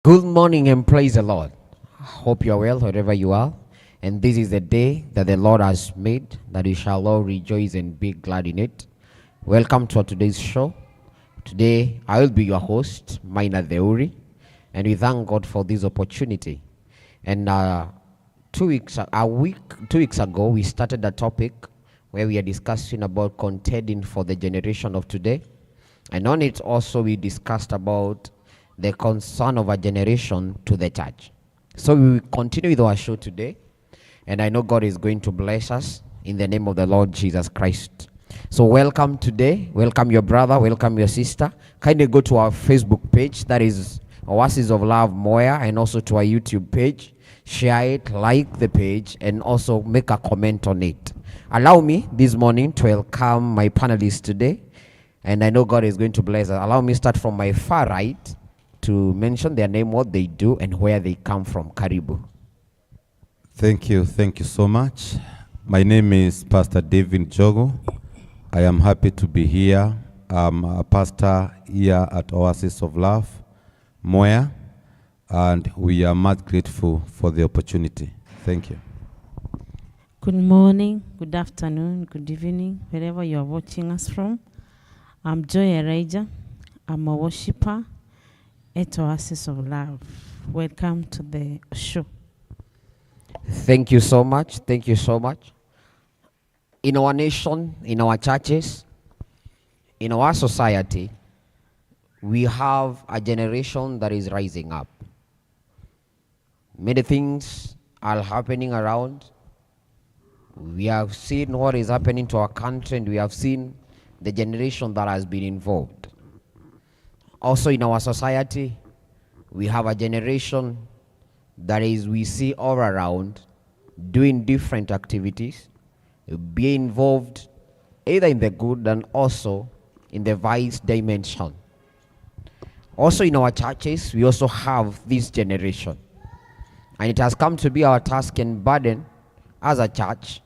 Good morning and praise the Lord. Hope you are well wherever you are. And this is the day that the Lord has made, that we shall all rejoice and be glad in it. Welcome to today's show. Today, I will be your host, Maina Deuri, and we thank God for this opportunity. And 2 weeks ago, we started a topic where we are discussing about contending for the generation of today. And on it also, we discussed about the concern of a generation to the church. So we will continue with our show today, and I know God is going to bless us in the name of the Lord Jesus Christ. So welcome today, welcome your brother, welcome your sister. Kindly go to our Facebook page, that is Oasis of Love Moya, and also to our YouTube page. Share it, like the page, and also make a comment on it. Allow me this morning to welcome my panelists today, and I know God is going to bless us. Allow me to start from my far right, to mention their name, what they do, and where they come from. Karibu. Thank you so much. My name is Pastor David Jogo. I am happy to be here. I'm a pastor here at Oasis of Love, Moya, and we are much grateful for the opportunity. Thank you. Good morning, good afternoon, good evening, wherever you are watching us from. I'm Joy Elijah. I'm a worshiper at Oasis of Love. Welcome to the show. Thank you so much. Thank you so much. In our nation, in our churches, in our society, we have a generation that is rising up. Many things are happening around. We have seen what is happening to our country, and we have seen the generation that has been involved. Also in our society, we have a generation that is, we see all around, doing different activities, be involved either in the good and also in the vice dimension. Also in our churches, we also have this generation. And it has come to be our task and burden as a church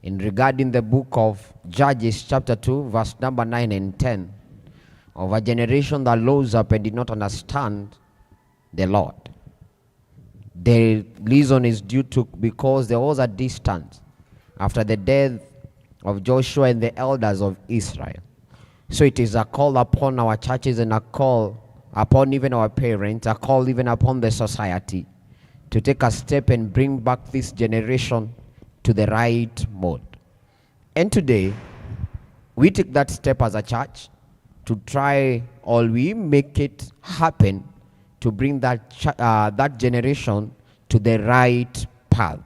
in regarding the book of Judges chapter 2, verse number 9 and 10, of a generation that rose up and did not understand the Lord. The reason is due to because there was a distance after the death of Joshua and the elders of Israel. So it is a call upon our churches and a call upon even our parents, a call even upon the society to take a step and bring back this generation to the right mode. And today, we take that step as a church to try, or we make it happen to bring that generation to the right path.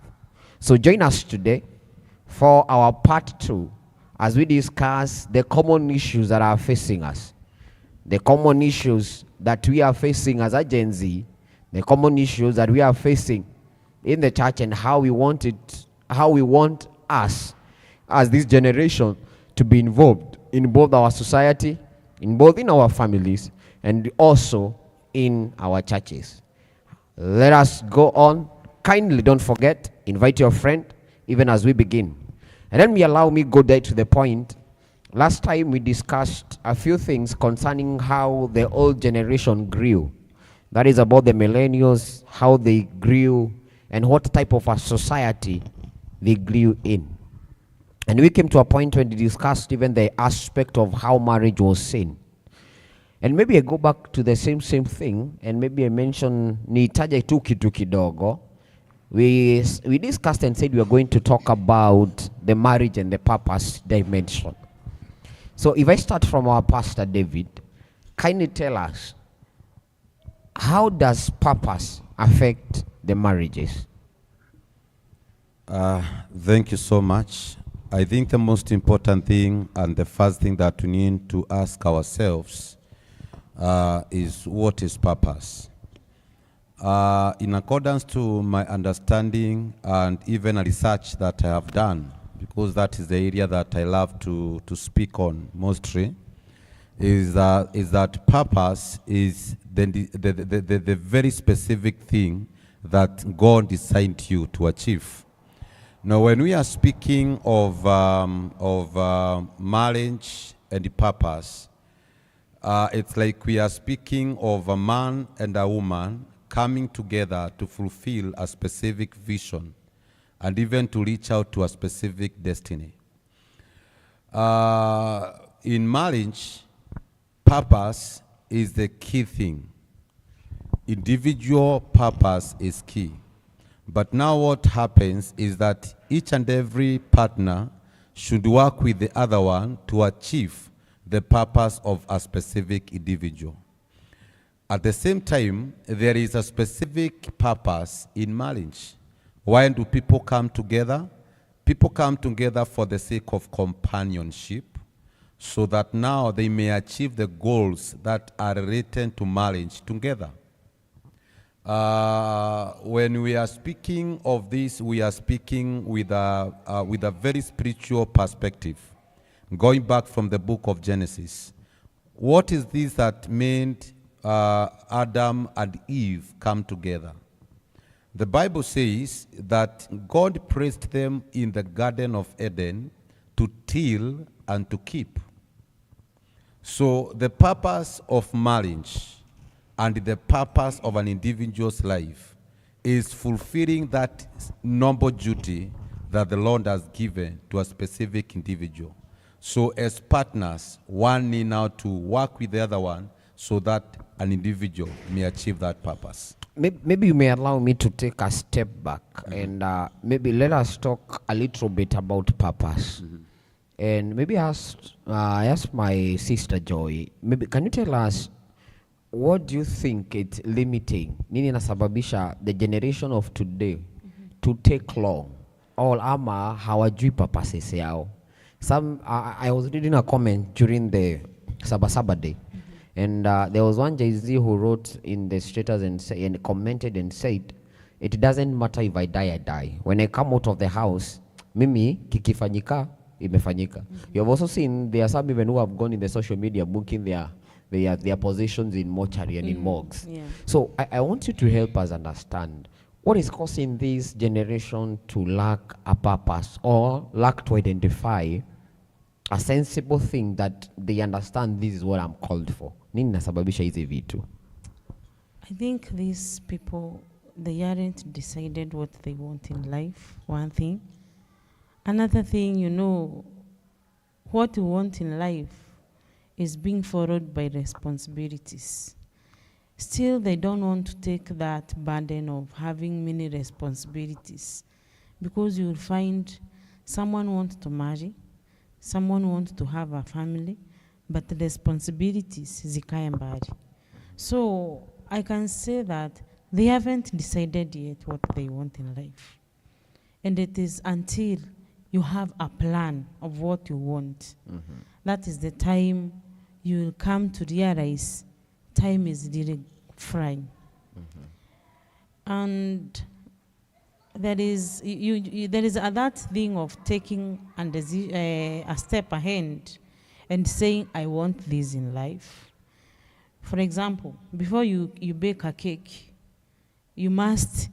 So join us today for our part 2 as we discuss the common issues that are facing us, the common issues that we are facing as a Gen Z, the common issues that we are facing in the church, and how we want us as this generation to be involved in both our society, in our families, and also in our churches. Let us go on. Kindly don't forget, invite your friend even as we begin. And then allow me go there to the point. Last time we discussed a few things concerning how the old generation grew. That is about the millennials, how they grew, and what type of a society they grew in. And we came to a point when we discussed even the aspect of how marriage was seen. And maybe I go back to the same thing, and maybe I mention nitaje tu kitu kidogo. We discussed and said we are going to talk about the marriage and the purpose dimension. So if I start from our Pastor David, kindly tell us, how does purpose affect the marriages? Thank you so much. I think the most important thing and the first thing that we need to ask ourselves is, what is purpose? In accordance to my understanding and even a research that I have done, because that is the area that I love to speak on mostly, is that purpose is the very specific thing that God designed you to achieve. Now, when we are speaking of marriage and purpose, it's like we are speaking of a man and a woman coming together to fulfill a specific vision and even to reach out to a specific destiny. In marriage, purpose is the key thing. Individual purpose is key. But now what happens is that each and every partner should work with the other one to achieve the purpose of a specific individual. At the same time, there is a specific purpose in marriage. Why do people come together? People come together for the sake of companionship, so that now they may achieve the goals that are related to marriage together. When we are speaking of this, we are speaking with a very spiritual perspective, going back from the book of Genesis. What is this that made Adam and Eve come together? The Bible says that God placed them in the Garden of Eden to till and to keep. So the purpose of marriage and the purpose of an individual's life is fulfilling that noble duty that the Lord has given to a specific individual. So as partners, one need now to work with the other one so that an individual may achieve that purpose. Maybe you may allow me to take a step back and maybe let us talk a little bit about purpose. And maybe I asked my sister Joy, maybe can you tell us, what do you think it's limiting? Nini nasababisha the generation of today to take long? All ama hawajui purposes yao. I was reading a comment during the Sabasaba day. And there was one Jay-Z who wrote in the status and commented and said, it doesn't matter if I die, I die. When I come out of the house, mimi kikifanyika, imefanyika. You have also seen there are some even who have gone in the social media booking their positions in mortuary and in morgues. Yeah. So I want you to help us understand what is causing this generation to lack a purpose or lack to identify a sensible thing that they understand this is what I'm called for. Nini nasababisha hizi vitu? I think these people, they haven't decided what they want in life, one thing. Another thing, you know, what you want in life is being followed by responsibilities. Still, they don't want to take that burden of having many responsibilities, because you will find someone wants to marry, someone wants to have a family, but the responsibilities zikae mbali. So I can say that they haven't decided yet what they want in life. And it is until you have a plan of what you want. That is the time you will come to realize time is really flying. And there is that thing of taking a step ahead and saying, I want this in life. For example, before you bake a cake, you must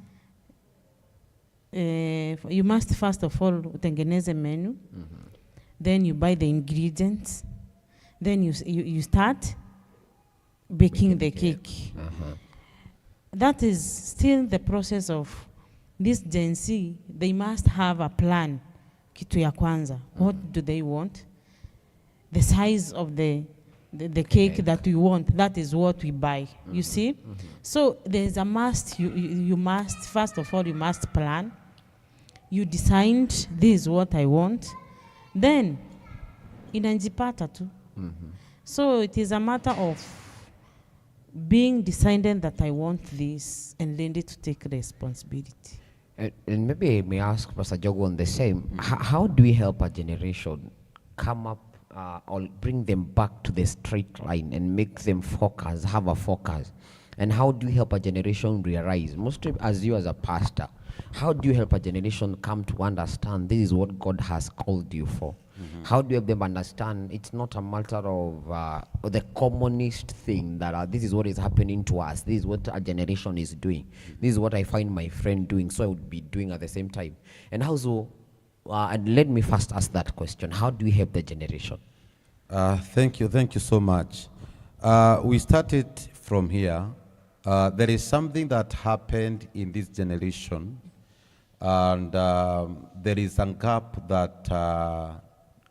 first of all utengeneze menu, then you buy the ingredients, then you start baking the cake. That is still the process of this Gen Z. They must have a plan. Kitu ya kwanza, what do they want? The size of the cake that we want, that is what we buy. You see? So there's a must. You must, first of all, you must plan. You decide, this is what I want. Then, inanjipata tu. So it is a matter of being decided that I want this and learning to take responsibility. And maybe I may ask Pastor Jogo on the same. How do we help a generation come up or bring them back to the straight line and make them focus, have a focus? And how do you help a generation realize, mostly as you as a pastor, how do you help a generation come to understand this is what God has called you for? How do you help them understand it's not a matter of the commonest thing that this is what is happening to us, this is what a generation is doing, this is what I find my friend doing, so I would be doing at the same time. And and let me first ask that question. How do we help the generation? Thank you so much. We started from here. there is something that happened in this generation, and there is a gap that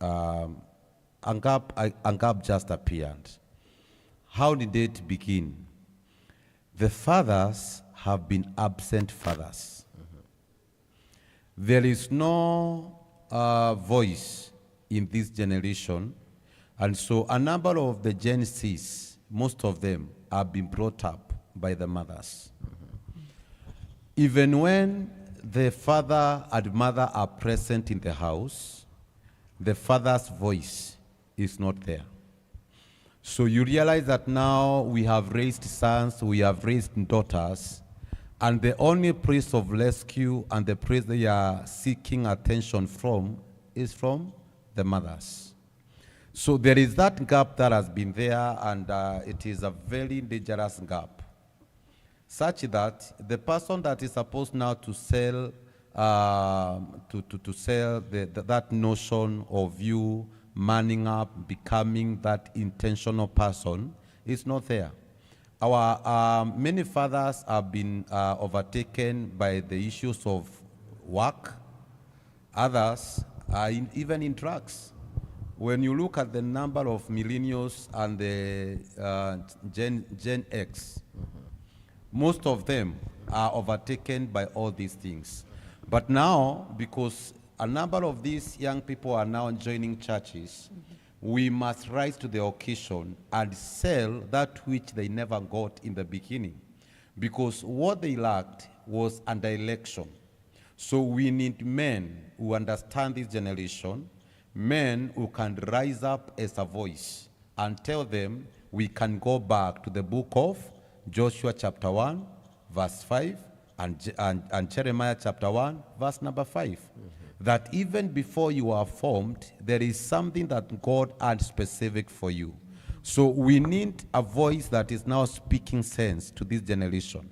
a gap just appeared. How did it begin? The fathers have been absent fathers. There is no voice in this generation, and so a number of the Gen Zs, most of them, have been brought up by the mothers. Even when the father and mother are present in the house, the father's voice is not there. So you realize that now we have raised sons, we have raised daughters, and the only place of rescue and the place they are seeking attention from is from the mothers. So there is that gap that has been there, and it is a very dangerous gap, such that the person that is supposed now to sell to sell that notion of you manning up, becoming that intentional person is not there. Our many fathers have been overtaken by the issues of work. Others are even in drugs. When you look at the number of millennials and the Gen X, most of them are overtaken by all these things. But now, because a number of these young people are now joining churches, we must rise to the occasion and sell that which they never got in the beginning. Because what they lacked was an election. So we need men who understand this generation, men who can rise up as a voice and tell them we can go back to the book of Joshua chapter 1, verse 5, and Jeremiah chapter 1, verse number 5. That even before you are formed, there is something that God had specific for you. So we need a voice that is now speaking sense to this generation.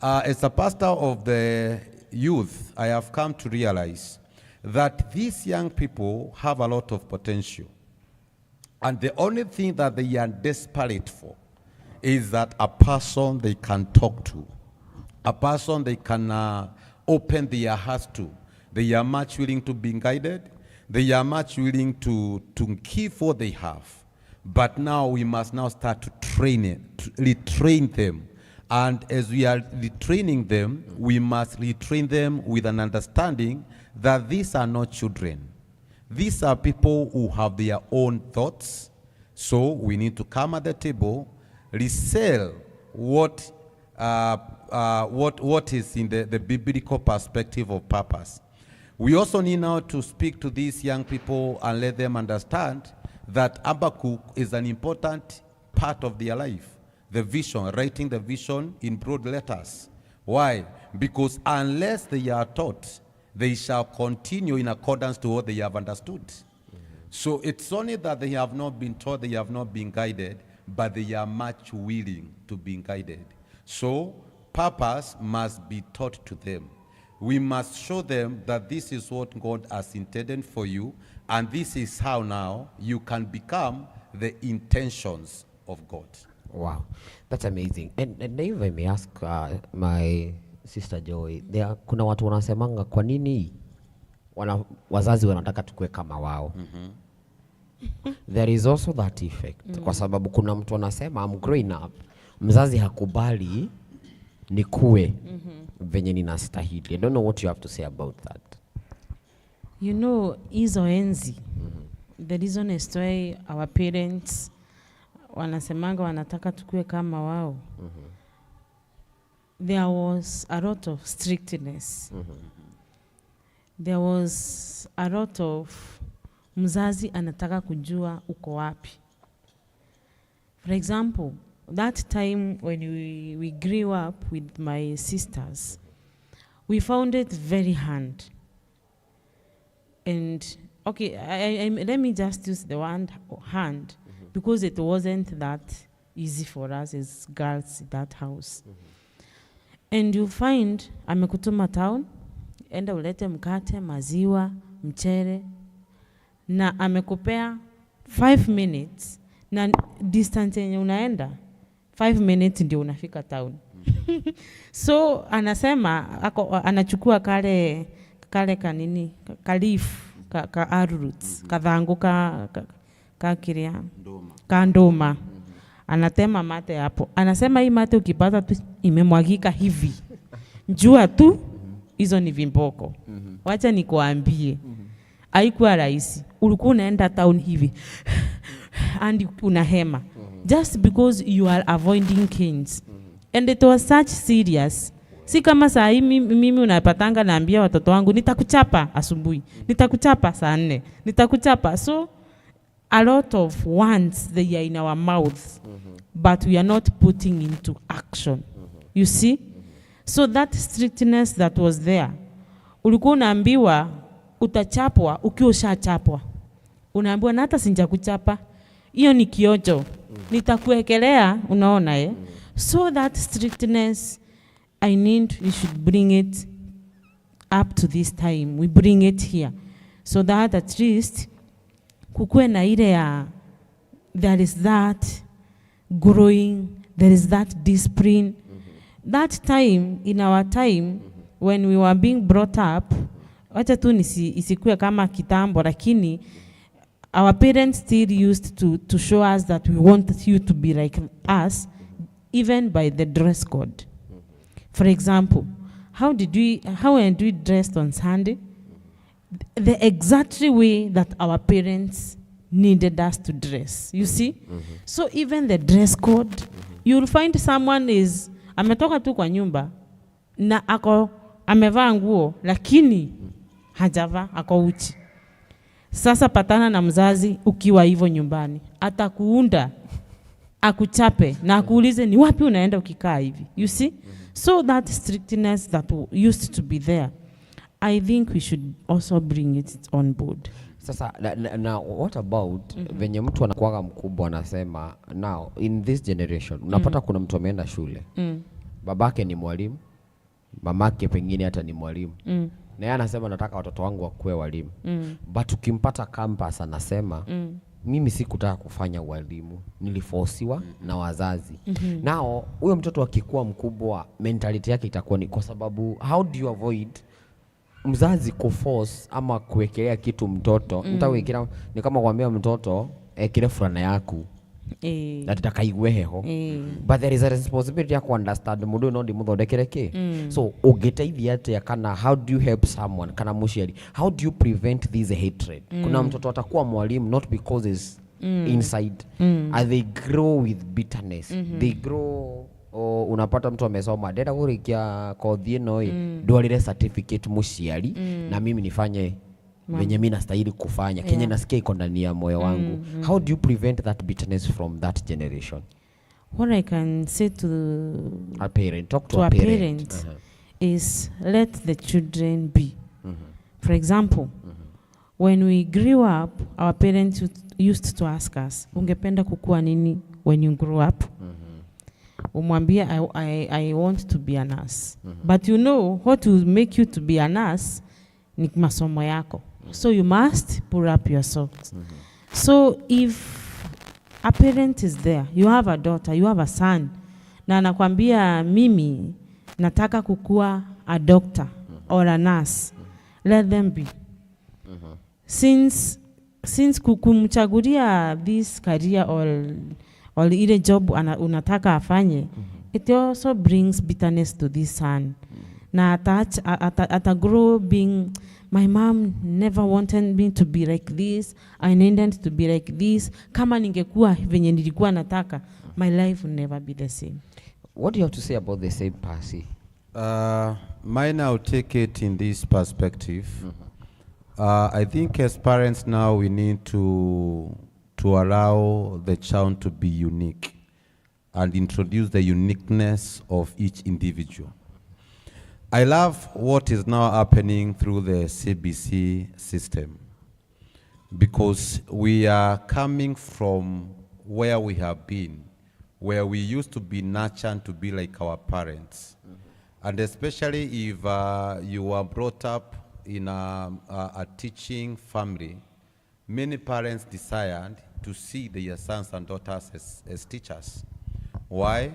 As a pastor of the youth, I have come to realize that these young people have a lot of potential. And the only thing that they are desperate for is that a person they can talk to, a person they can open their hearts to. They are much willing to be guided. They are much willing to give what they have. But now we must now start to train it, to retrain them. And as we are retraining them, we must retrain them with an understanding that these are not children. These are people who have their own thoughts. So we need to come at the table, resell what is in the biblical perspective of purpose. We also need now to speak to these young people and let them understand that Habakkuk is an important part of their life. The vision, writing the vision in broad letters. Why? Because unless they are taught, they shall continue in accordance to what they have understood. So it's only that they have not been taught, they have not been guided, but they are much willing to be guided. So purpose must be taught to them. We must show them that this is what God has intended for you, and this is how now you can become the intentions of God. Wow, that's amazing. And if I may ask my sister Joy, kuna watu wanasemanga kwa nini wazazi wanataka tukue kama wao. There is also that effect. Kwa sababu kuna mtu anasema I'm growing up, mzazi hakubali nikue venye ninastahili. I don't know what you have to say about that. You know, hizo enzi, the reason is why our parents wanasemanga wanataka tukue kama wao. There was a lot of strictness. There was a lot of mzazi anataka kujua uko wapi. For example, that time when we grew up with my sisters, we found it very hard. And okay, let me just use the word hand, because it wasn't that easy for us as girls in that house. And you find amekutuma town, enda ulete mkate, maziwa, mchere, na amekupea 5 minutes, na distance yenye unaenda 5 minutes ndio unafika town. So anasema anachukua kale kanini kalif ka arroots kadhangu ka kiria ndoma. Anatema mate hapo. Anasema hii mate ukipata tu imemwagika hivi. Njua tu hizo ni vimboko. Wacha nikuambie. Haikuwa rahisi. Ulikuwa unaenda town hivi. And unahema. Just because you are avoiding canes. And it was such serious. Si kama saa hii mimi unapatanga naambia watoto wangu nitakuchapa asubuhi. Nitakuchapa saa 4. Nitakuchapa. So a lot of words they are in our mouths, but we are not putting into action. You see? So that strictness that was there, ulikuwa unaambiwa utachapwa ukiwa ushachapwa. Unaambiwa na hata sinjakuchapa, hiyo ni kiojo, nitakuekelea, unaona . So that strictness, I need we should bring it up to this time. We bring it here, so that at least kukue na ile ya there is that growing, there is that discipline. That time, in our time, when we were being brought up, wacha tu isikue kama kitambo, lakini our parents still used to show us that we want you to be like us, even by the dress code. For example, how were we dressed on Sunday? The exact way that our parents needed us to dress, you see? So even the dress code, you'll find someone is ametoka tu kwa nyumba na ako amevaa nguo lakini hajava, ako uchi. Sasa patana na mzazi ukiwa hivyo nyumbani, atakuunda akuchape na akuulize ni wapi unaenda ukikaa hivi, you see? So that strictness that used to be there, I think we should also bring it on board. Sasa na what about venye mtu anakuwa mkubwa anasema now in this generation unapata kuna mtu ameenda shule. Babake ni mwalimu, mamake pengine hata ni mwalimu. Na yeye anasema nataka watoto wangu wakuwe walimu. But ukimpata campus anasema mimi sikutaka kufanya walimu, niliforsiwa na wazazi. Now huyo mtoto akikuwa mkubwa mentality yake itakuwa ni kwa sababu how do you avoid mzazi kuforce ama kuwekelea kitu mtoto? Nitawekera ni kama kuambia mtoto kile fulana yako nataka igweheho. But there is a responsibility ya understand mudu no ndi muthodekere so ugeteithia ate kana how do you help someone kana musheri, how do you prevent this hatred? Kuna mtoto atakuwa mwalimu not because is inside and they grow with bitterness. They grow unapata mtu amesoma dada kurikia kothi ino ndwarire certificate muciari na mimi nifanye venye mimi nastahili kufanya kenye nasikia iko ndani ya moyo wangu. How do you prevent that bitterness from that generation? What I can say to a parent, talk to a a parent is let the children be. For example, when we grew up, our parents used to ask us, ungependa kukua nini when you grow up? Umwambia I want to be a nurse. But you know what will make you to be a nurse ni masomo yako. So you must pull up your socks. So if a parent is there, you have a daughter, you have a son, na anakwambia mimi nataka kukua a doctor or a nurse, let them be. Since kumchagulia this career or ile job unataka afanye, it also brings bitterness to this son. Na ata grow being, my mom never wanted me to be like this, I needed to be like this. Kama ningekuwa venye nilikuwa nataka, my life will never be the same. What do you have to say about the same Percy? Mine, I'll take it in this perspective. I think as parents now we need to allow the child to be unique and introduce the uniqueness of each individual. I love what is now happening through the CBC system because we are coming from where we have been, where we used to be nurtured to be like our parents. And especially if you were brought up in a teaching family, many parents desired to see their sons and daughters as teachers. Why?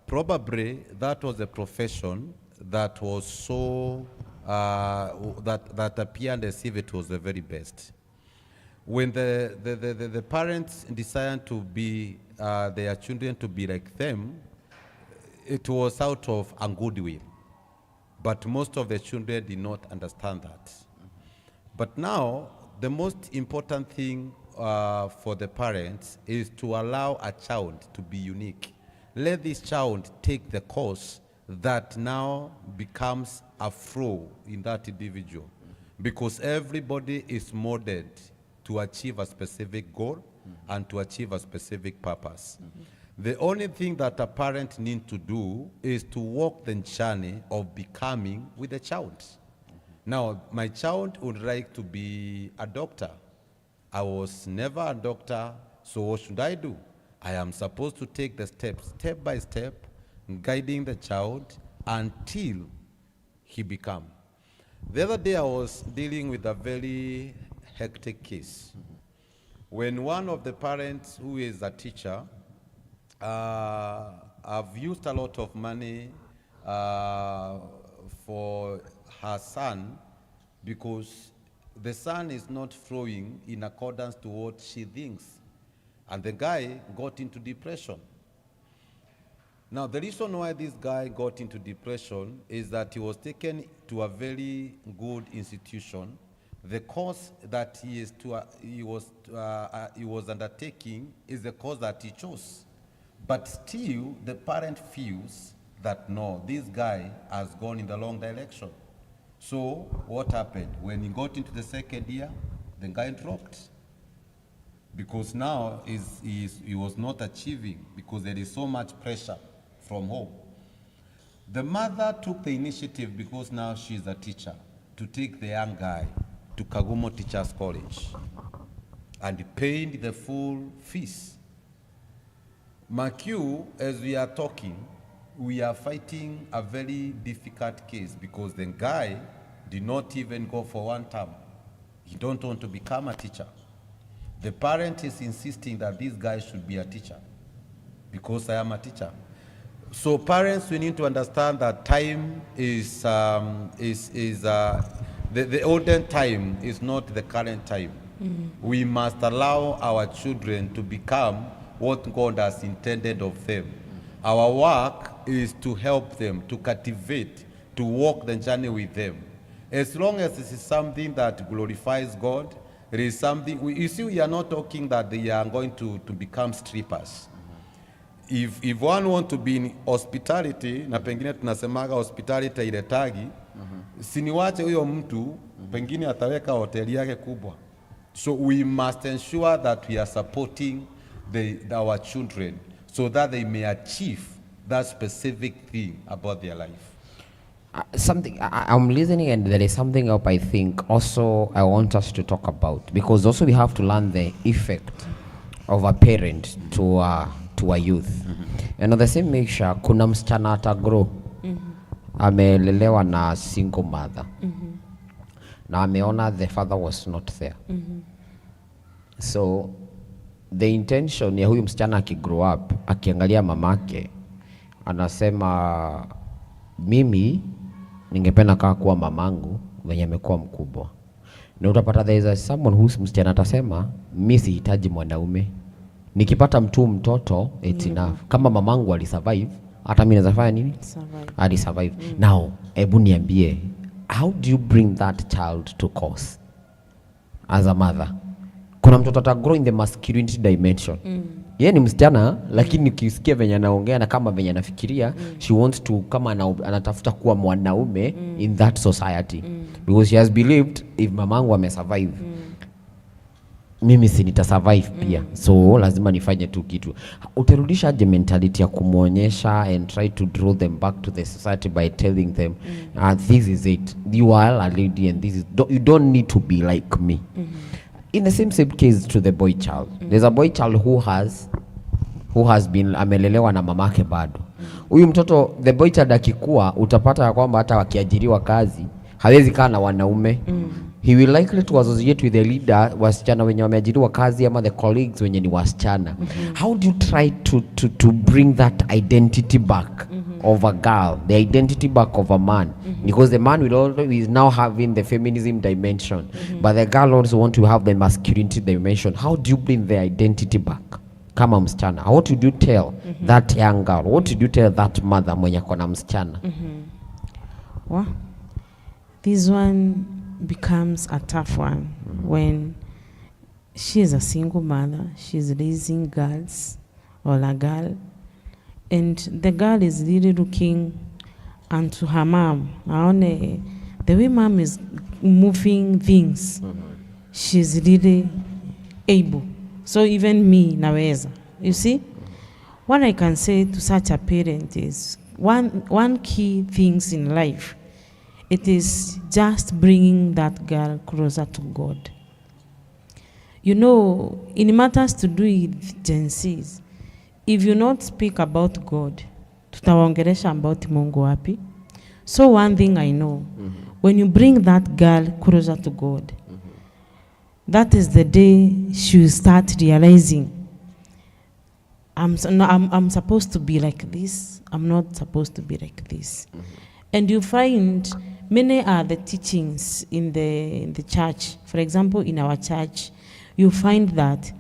Probably that was a profession that was so, that appeared as if it was the very best. When the parents decided to be, their children to be like them, it was out of a goodwill. But most of the children did not understand that. But now, the most important thing for the parents is to allow a child to be unique. Let this child take the course that now becomes a flow in that individual. Because everybody is molded to achieve a specific goal and to achieve a specific purpose. The only thing that a parent needs to do is to walk the journey of becoming with the child. Now, my child would like to be a doctor. I was never a doctor, so what should I do? I am supposed to take the steps, step by step, guiding the child until he becomes. The other day I was dealing with a very hectic case. When one of the parents who is a teacher, I've used a lot of money for her son because the son is not flowing in accordance to what she thinks. And the guy got into depression. Now, the reason why this guy got into depression is that he was taken to a very good institution. The course that he was undertaking is the course that he chose. But still, the parent feels that no, this guy has gone in the wrong direction. So what happened? When he got into the second year, the guy dropped. Because now he was not achieving because there is so much pressure from home. The mother took the initiative because now she's a teacher to take the young guy to Kagumo Teachers College and paid the full fees. Makyu, as we are talking, we are fighting a very difficult case because the guy did not even go for one term. He don't want to become a teacher. The parent is insisting that this guy should be a teacher because I am a teacher. So parents, we need to understand that time is the olden time is not the current time. We must allow our children to become what God has intended of them. Our work is to help them, to cultivate, to walk the journey with them. As long as this is something that glorifies God, it is something, you see, we are not talking that they are going to become strippers. If one want to be in hospitality, na pengine tunasemaga hospitality ile tagi, siniwache huyo mtu, pengine ataweka hoteli yake kubwa. So we must ensure that we are supporting our children so that they may achieve that specific thing about their life. I'm listening, and there is something else I think also I want us to talk about, because also we have to learn the effect of a parent to a youth. And on the same measure, kuna msichana atagrow amelelewa na single mother na ameona the father was not there. So the intention ya huyu msichana akigrow up akiangalia mamake anasema mimi ningependa kaa kuwa mamangu venye amekuwa mkubwa. Na utapata there is someone who msichana atasema mimi sihitaji mwanaume. Nikipata mtoto it's enough. Kama mamangu alisurvive, hata mimi naweza fanya nini? Survive. Now, hebu niambie, how do you bring that child to course as a mother? Kuna mtoto atagrow in the masculinity dimension. Yeye ni msichana, lakini ukisikia venye anaongea na kama venye anafikiria, she wants to, kama anatafuta kuwa mwanaume in that society. Because she has believed if mamangu amesurvive, mimi si nitasurvive pia. So lazima nifanye tu kitu. Utarudisha aje mentality ya kumuonyesha and try to draw them back to the society by telling them this is it, you are a lady and this is, you don't need to be like me. In the same case to the boy child. There's a boy child who has been amelelewa na mamake bado. Huyu mtoto, the boy child akikua, utapata ya kwamba hata wakiajiriwa kazi hawezi kaa na wanaume. he will likely to associate with the leader, wasichana wenye wameajiriwa kazi ama the colleagues wenye ni wasichana. How do you try to bring that identity back of a girl, the identity back of a man? Because the man will always now having the feminism dimension, but the girl also want to have the masculinity dimension. How do you bring the identity back? Kama msichana, what would you tell that young girl? What would you tell that mother mwenye kona msichana? Well, this one becomes a tough one when she is a single mother, she's raising girls or a girl, and the girl is really looking unto her mom. The way mom is moving things, she's really able. So even me, naweza. You see, what I can say to such a parent is one key things in life. It is just bringing that girl closer to God. You know, in matters to do with Gen Zs, if you not speak about God, tutawaongelesha about Mungu wapi? So one thing I know, when you bring that girl closer to God, that is the day she will start realizing, I'm supposed to be like this, I'm not supposed to be like this. And you find many are the teachings in the church. For example, in our church, you find that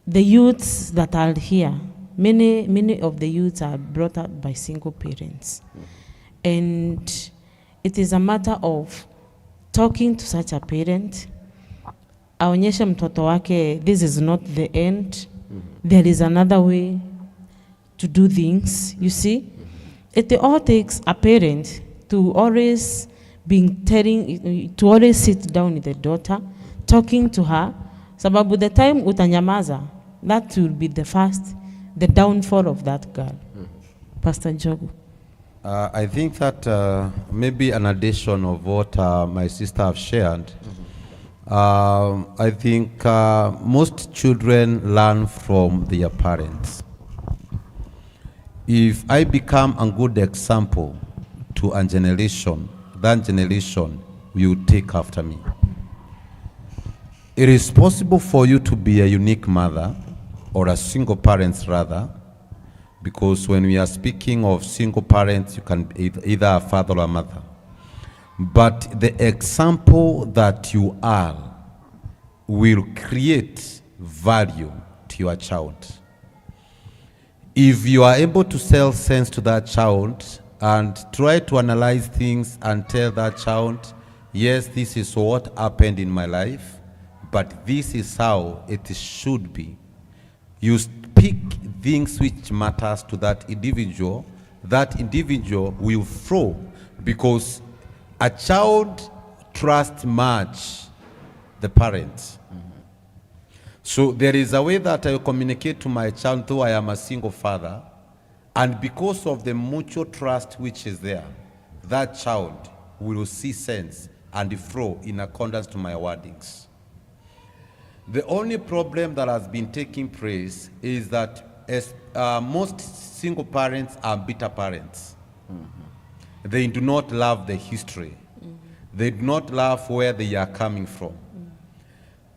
the youths that are here, many of the youths are brought up by single parents. And it is a matter of talking to such a parent, aonyeshe mtoto wake, this is not the end. There is another way to do things, you see. It all takes a parent to always to always sit down with the daughter, talking to her. Sababu the time utanyamaza, that will be the downfall of that girl. Pastor Njogu. I think that maybe an addition of what my sister have shared. I think most children learn from their parents. If I become a good example to a generation, that generation will take after me. It is possible for you to be a unique mother or a single parent rather, because when we are speaking of single parents, you can be either a father or a mother. But the example that you are will create value to your child. If you are able to sell sense to that child and try to analyze things and tell that child, yes, this is what happened in my life, but this is how it should be. You speak things which matters to that individual will flow, because a child trusts much the parents. So there is a way that I communicate to my child, though I am a single father, and because of the mutual trust which is there, that child will see sense and flow in accordance to my wordings. The only problem that has been taking place is that most single parents are bitter parents. They do not love the history. They do not love where they are coming from.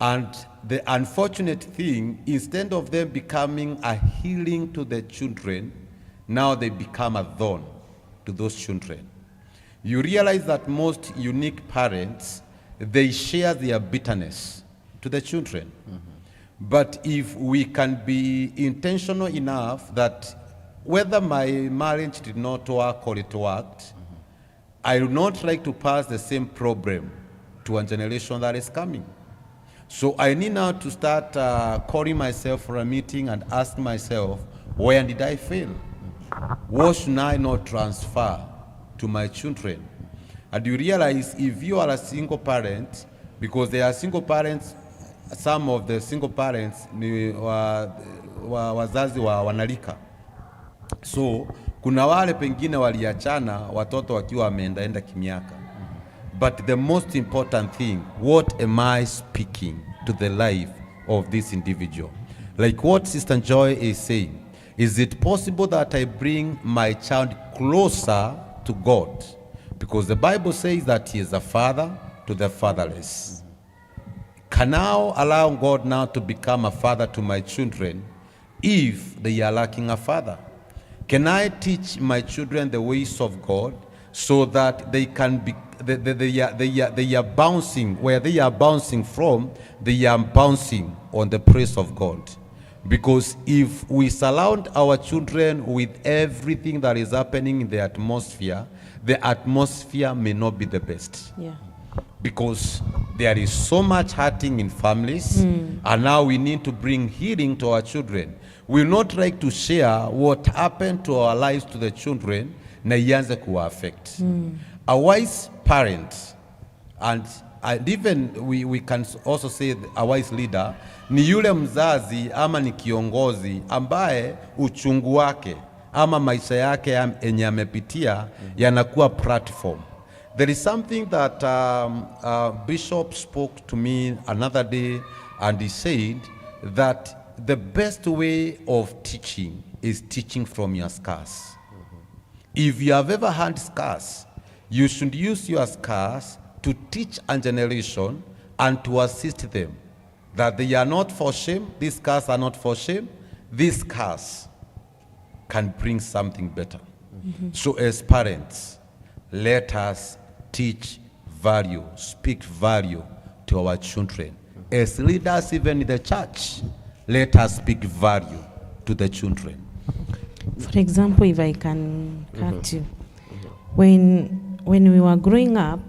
And the unfortunate thing, instead of them becoming a healing to the children, now they become a thorn to those children. You realize that most unique parents, they share their bitterness to the children. But if we can be intentional enough that whether my marriage did not work or it worked, I would not like to pass the same problem to a generation that is coming. So I need now to start calling myself for a meeting and ask myself, where did I fail? What should I not transfer to my children? And you realize if you are a single parent, because there are single parents, some of the single parents ni wazazi wa wanalika. So kuna wale pengine waliachana watoto wakiwa wameendaenda kimiaka. But the most important thing, what am I speaking to the life of this individual? Like what Sister Joy is saying, is it possible that I bring my child closer to God? Because the Bible says that he is a father to the fatherless. Can now allow God now to become a father to my children if they are lacking a father? Can I teach my children the ways of God so that they can be, they are bouncing, where they are bouncing from, they are bouncing on the praise of God. Because if we surround our children with everything that is happening in the atmosphere may not be the best. Yeah. Because there is so much hurting in families, and now we need to bring healing to our children. We not like to share what happened to our lives to the children na ianze kuwa affect. A wise parent, and even we can also say a wise leader, ni yule mzazi ama ni kiongozi ambaye uchungu wake ama maisha yake enye amepitia yanakuwa platform. There is something that Bishop spoke to me another day, and he said that the best way of teaching is teaching from your scars. If you have ever had scars, you should use your scars to teach a generation and to assist them that they are not for shame. These scars are not for shame. These scars can bring something better. So as parents, let us teach value, speak value to our children. As leaders, even in the church, let us speak value to the children. For example, if I can cut you, when we were growing up,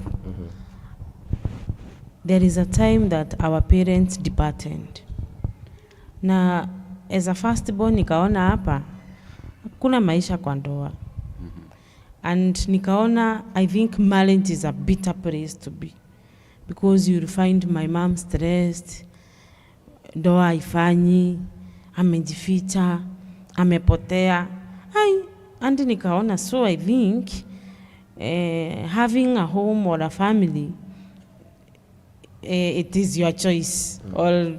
there is a time that our parents departed. Na as a firstborn nikaona hapa kuna maisha kwa ndoa. And nikaona, I think marriage is a bitter place to be, because you'll find my mom stressed, ndoa haifanyi, amejificha, amepotea. And nikaona, so I think having a home or a family, it is your choice, or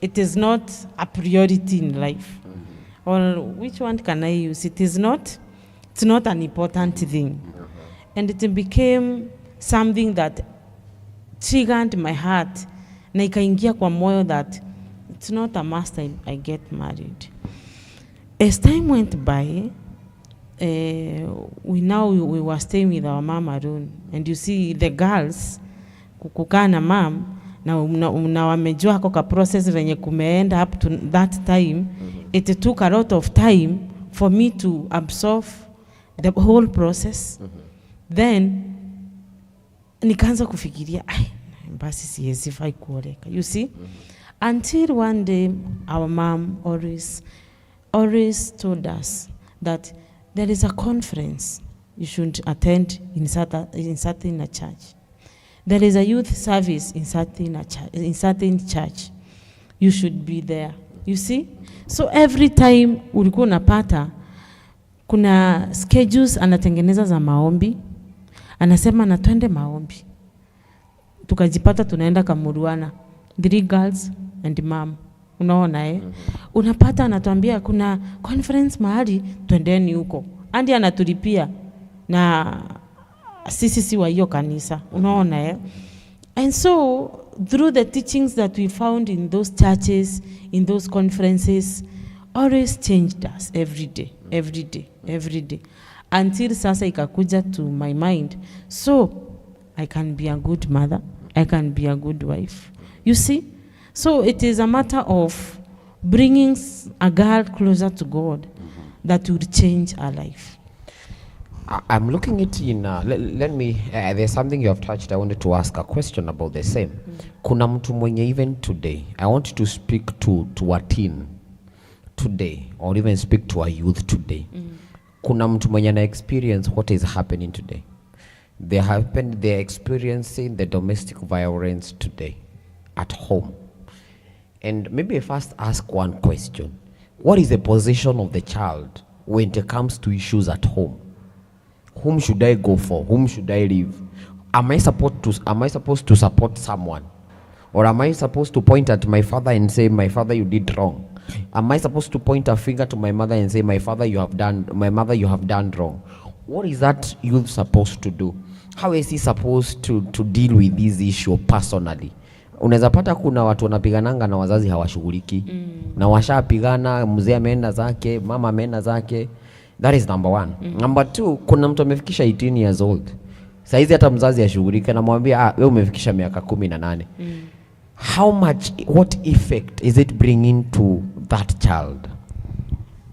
it is not a priority in life. Or which one can I use? It's not an important thing. And it became something that triggered my heart. Na ikaingia kwa moyo that it's not a must I get married. As time went by, we were staying with our mom alone. And you see the girls, kukaa na mom, na wamejua kwa process venye kumeenda up to that time, it took a lot of time for me to absorb the whole process. Then nikaanza kufikiria basi siwezi fai kuoleka, you see. Until one day our mom always told us that there is a conference you should attend in certain a church. There is a youth service in certain church. You should be there, you see. So every time ulikuwa unapata kuna schedules anatengeneza za maombi, anasema na twende maombi. Tukajipata tunaenda Kamuruana, 3 girls and mom. Unaona unapata anatuambia kuna conference mahali, twendeni huko. Andi anatulipia na sisi si wa hiyo kanisa. Unaona And so through the teachings that we found in those churches, in those conferences, always changed us every day. Until sasa ikakuja to my mind. So I can be a good mother, I can be a good wife. You see? So it is a matter of bringing a girl closer to God that would change her life. I'm looking at in, let me, there's something you have touched. I wanted to ask a question about the same. Kuna mtu mwenye even today, I want to speak to a teen today, or even speak to a youth today. Kuna mtu mwenye na experience what is happening today. They're experiencing the domestic violence today at home. And maybe I first ask one question. What is the position of the child when it comes to issues at home? Whom should I go for? Whom should I leave? Am I supposed to support someone? Or am I supposed to point at my father and say, my father, you did wrong? Am I supposed to point a finger to my mother and say, my mother, you have done wrong? What is that youth supposed to do? how is he supposed to deal with this issue personally? Unaweza pata kuna watu wanapigananga na wazazi hawashughuliki. Na washapigana, mzee ameenda zake, mama ameenda zake. That is number one. Number two, kuna mtu amefikisha 18 years old. Saizi hata mzazi ashughulike na mwambia wewe umefikisha miaka 18. How much, what effect is it bringing to that child?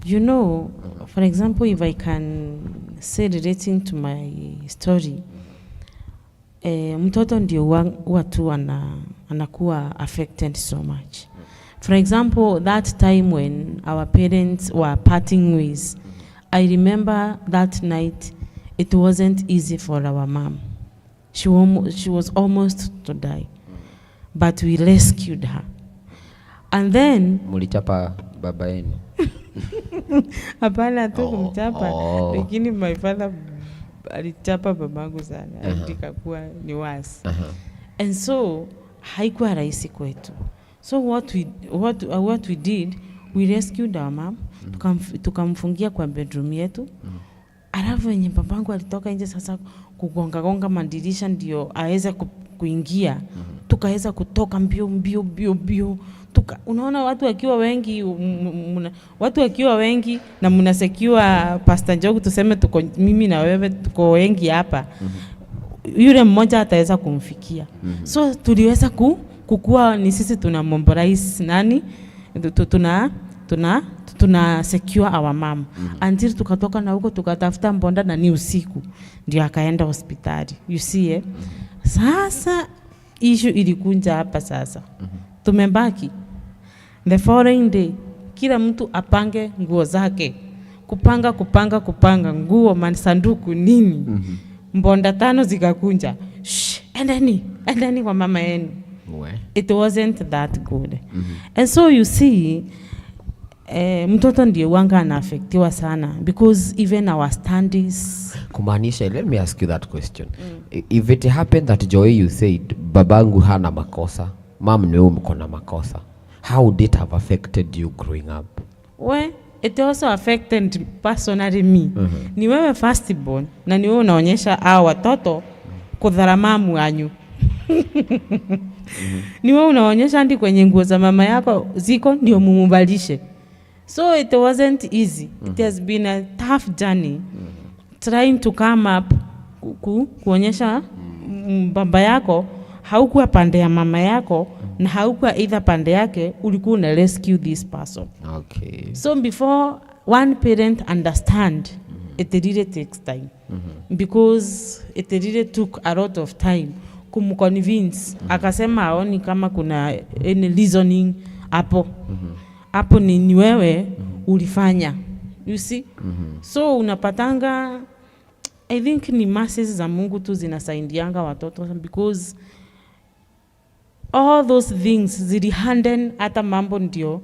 You know, for example, if I can say relating to my story, mtoto ndio watu anakuwa affected so much. For example, that time when our parents were parting ways, I remember that night it wasn't easy for our mom. She was almost to die, but we rescued her. And then Mulichapa baba yenu? Hapana tu kumchapa, lakini my father alichapa babangu sana, ikakuwa ni worse. And so haikuwa rahisi kwetu. So what we did, we rescued our mom, tukamfungia kwa bedroom yetu. Alafu wenye babangu alitoka nje sasa kugonga madirisha ndio aweze kuingia. Tukaweza kutoka mbio. Unaona watu wakiwa wengi na mnasecure Pastor Njogu, tuseme tuko mimi na wewe tuko wengi hapa. Yule mmoja ataweza kumfikia. So tuliweza kukua ni sisi tuna mobilize nani? Tuna secure our mom. Until tukatoka na huko tukatafuta mbonda na ni usiku ndio akaenda hospitali. You see Sasa issue ilikunja hapa sasa. Tumebaki the following day kila mtu apange nguo zake. Kupanga nguo, masanduku nini. Mbonda 5 zikakunja. Endeni kwa mama yenu. It wasn't that good. And so you see, mtoto ndio wanga anaafektiwa sana because even our studies. Kumaanisha, let me ask you that question. If it happened that Joy you said babangu hana makosa, mom ni mko na makosa, how would it have affected you growing up? Well, it also affected personally me. Ni wewe first born na ni wewe unaonyesha hao watoto kudharamamu anyu. Ni wewe unaonyesha ndi kwenye nguo za mama yako ziko ndio mumubalishe. So it wasn't easy. It has been a tough journey trying to come up kuonyesha baba yako haukuwa pande ya mama yako na haukuwa either pande yake, ulikuwa una rescue this person. Okay. So before one parent understand, it really takes time. Because it really took a lot of time kumconvince. Akasema aoni kama kuna any reasoning hapo. Hapo ni wewe ulifanya. You see? So unapatanga, I think ni masses za Mungu tu zinasaidianga watoto because all those things zilihanden hata mambo ndio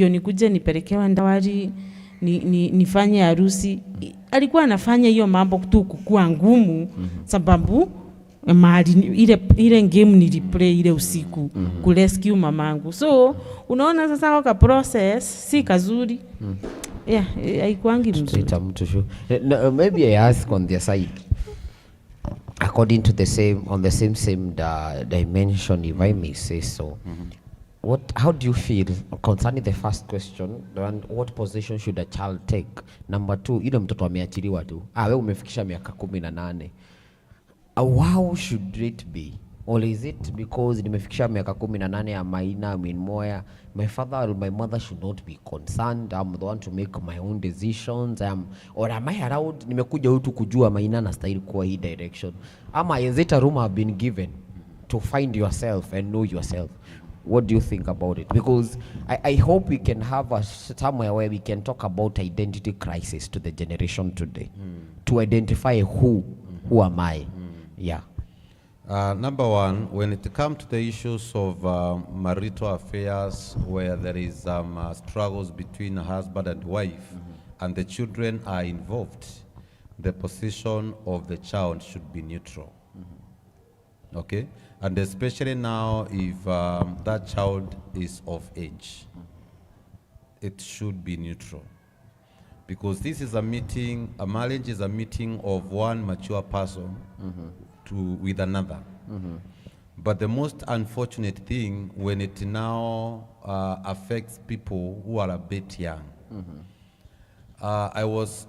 nikuje nipelekewa ndawari nifanye harusi. Alikuwa anafanya hiyo mambo tu kukua ngumu sababu ile game niliplay ile usiku kurescue mamangu. So unaona sasa waka process si kazuri. Yeah, haikuangi mzuri. Maybe I ask on their side, according to the same dimension, if I may say so. How do you feel concerning the first question, and what position should a child take? Number 2, ile mtoto ameachiliwa tu. Wewe umefikisha miaka 18. How should it be? Or is it because nimefikisha miaka 18 ya maina minmoya, my father or my mother should not be concerned, I'm the one to make my own decisions, or am I allowed, nimekuja hutu kujua maina na style kwa hii direction? Ama is it a room I've been given to find yourself and know yourself? What do you think about it? Because I hope we can have somewhere where we can talk about identity crisis to the generation today, to identify who am I? Yeah. Number 1, when it comes to the issues of marital affairs where there is struggles between a husband and wife and the children are involved, the position of the child should be neutral. Okay? And especially now if that child is of age, it should be neutral. Because this is a marriage is a meeting of one mature person with another. But the most unfortunate thing when it now affects people who are a bit young. I was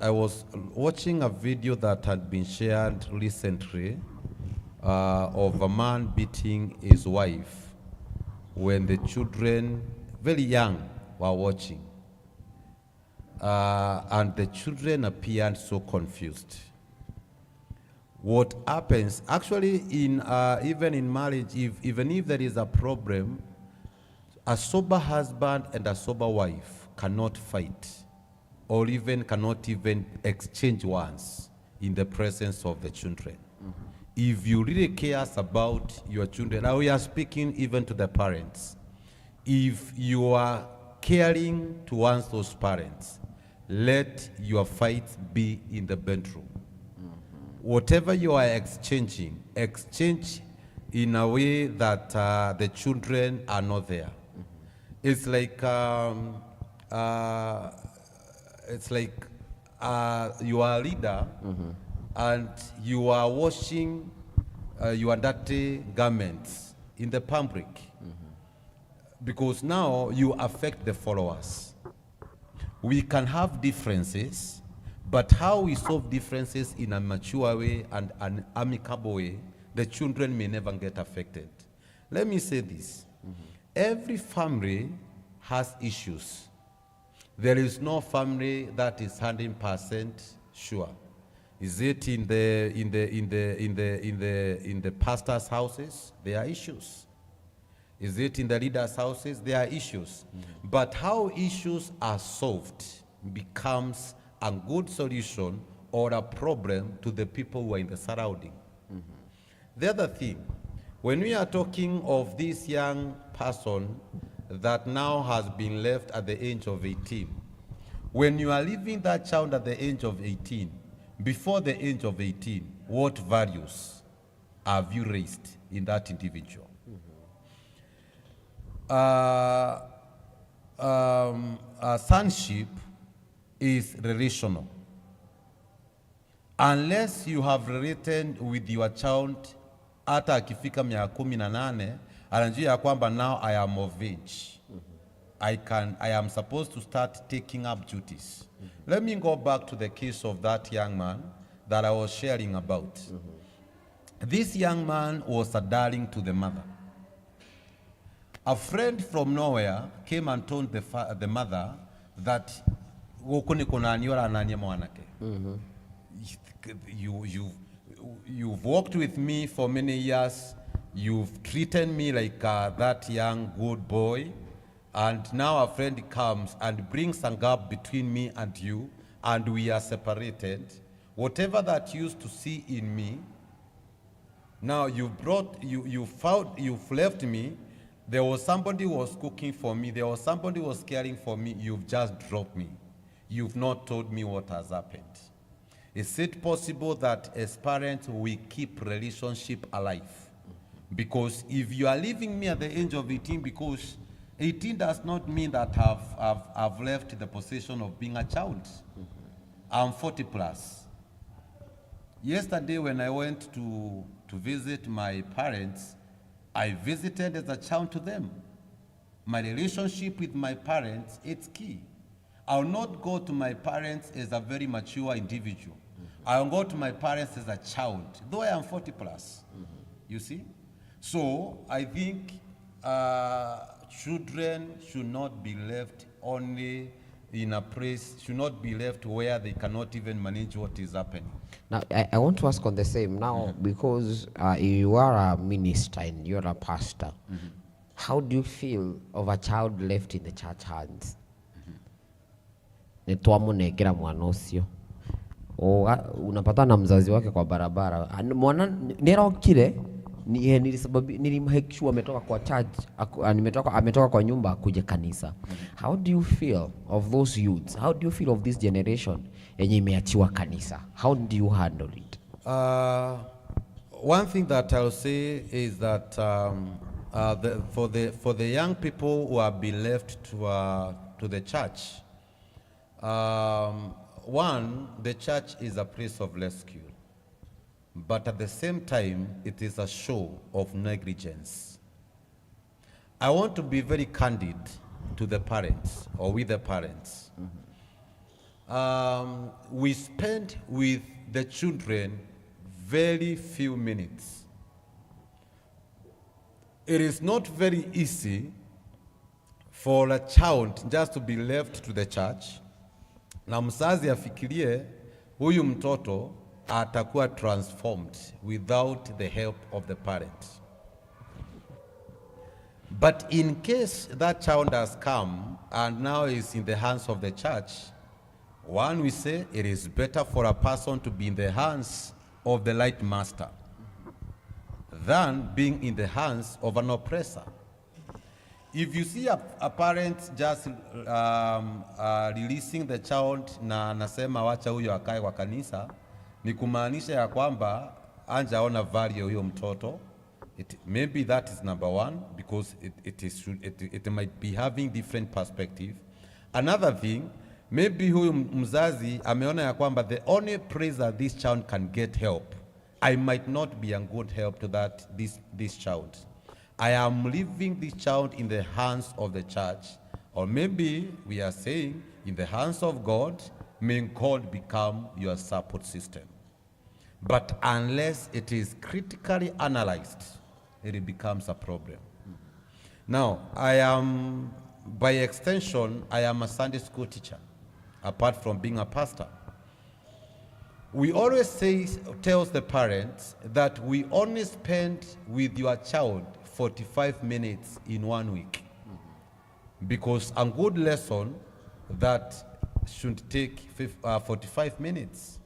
watching a video that had been shared recently of a man beating his wife when the children, very young, were watching. And the children appeared so confused. What happens, actually, even in marriage, even if there is a problem, a sober husband and a sober wife cannot fight, or even cannot even exchange words in the presence of the children. If you really cares about your children, now we are speaking even to the parents. If you are caring towards those parents, let your fights be in the bedroom. Whatever you are exchanging, exchange in a way that the children are not there. It's like you are a leader and you are washing your dirty garments in the public because now you affect the followers. We can have differences, but how we solve differences in a mature way and an amicable way, the children may never get affected. Let me say this. Every family has issues. There is no family that is 100% sure. Is it in the pastor's houses? There are issues. Is it in the leader's houses? There are issues. But how issues are solved becomes a good solution or a problem to the people who are in the surrounding. The other thing, when we are talking of this young person that now has been left at the age of 18, when you are leaving that child at the age of 18, before the age of 18, what values have you raised in that individual? Sonship is relational. Unless you have related with your child hata akifika miaka 18 anajua ya kwamba now I am of age. I am supposed to start taking up duties. Let me go back to the case of that young man that I was sharing about. This young man was a darling to the mother. A friend from nowhere came and told the mother that you've worked with me for many years, you've treated me like that young good boy, and now a friend comes and brings a gap between me and you, and we are separated. Whatever that you used to see in me, now you've left me. There was somebody who was cooking for me, there was somebody who was caring for me, you've just dropped me. You've not told me what has happened. Is it possible that as parents we keep relationship alive? Because if you are leaving me at the age of 18, because 18 does not mean that I've left the position of being a child. I'm 40 plus. Yesterday when I went to visit my parents, I visited as a child to them. My relationship with my parents, it's key. I'll not go to my parents as a very mature individual. I'll go to my parents as a child, though I am 40 plus. You see? So I think children should not be left only in a place, should not be left where they cannot even manage what is happening. Now, I want to ask on the same now, because you are a minister and you're a pastor. How do you feel of a child left in the church hands? Nitwamunekera mwana ucio. Unapata na mzazi wake kwa barabara. Mwana nirokire nilimhakikisha ametoka kwa church, ametoka kwa nyumba akuje kanisa. How do you feel of those youths? How do you feel of this generation yenye imeachiwa kanisa? How do you handle it? One thing that I'll say is that for the young people who have been left to the church, one, the church is a place of rescue. but at the same time, it is a show of negligence. I want to be very candid to the parents, or with the parents. We spend with the children very few minutes. It is not very easy for a child just to be left to the church na mzazi afikirie huyu mtoto atakuwa transformed without the help of the parents. But in case that child has come and now is in the hands of the church, one, we say it is better for a person to be in the hands of the light master than being in the hands of an oppressor. If you see a parent just releasing the child na nasema wacha huyo akae kwa kanisa, ni kumaanisha ya kwamba anjaona value huyo mtoto. Maybe that is number one, because it might be having different perspective. Another thing, maybe huyu mzazi ameona ya kwamba the only place that this child can get help, I might not be a good help to this child. I am leaving this child in the hands of the church, or maybe we are saying in the hands of God, may God become your support system. But unless it is critically analyzed, it becomes a problem. Now, I am, by extension, I am a Sunday school teacher, apart from being a pastor. We always tells the parents that we only spend with your child 45 minutes in 1 week. Because a good lesson that should take 45 minutes.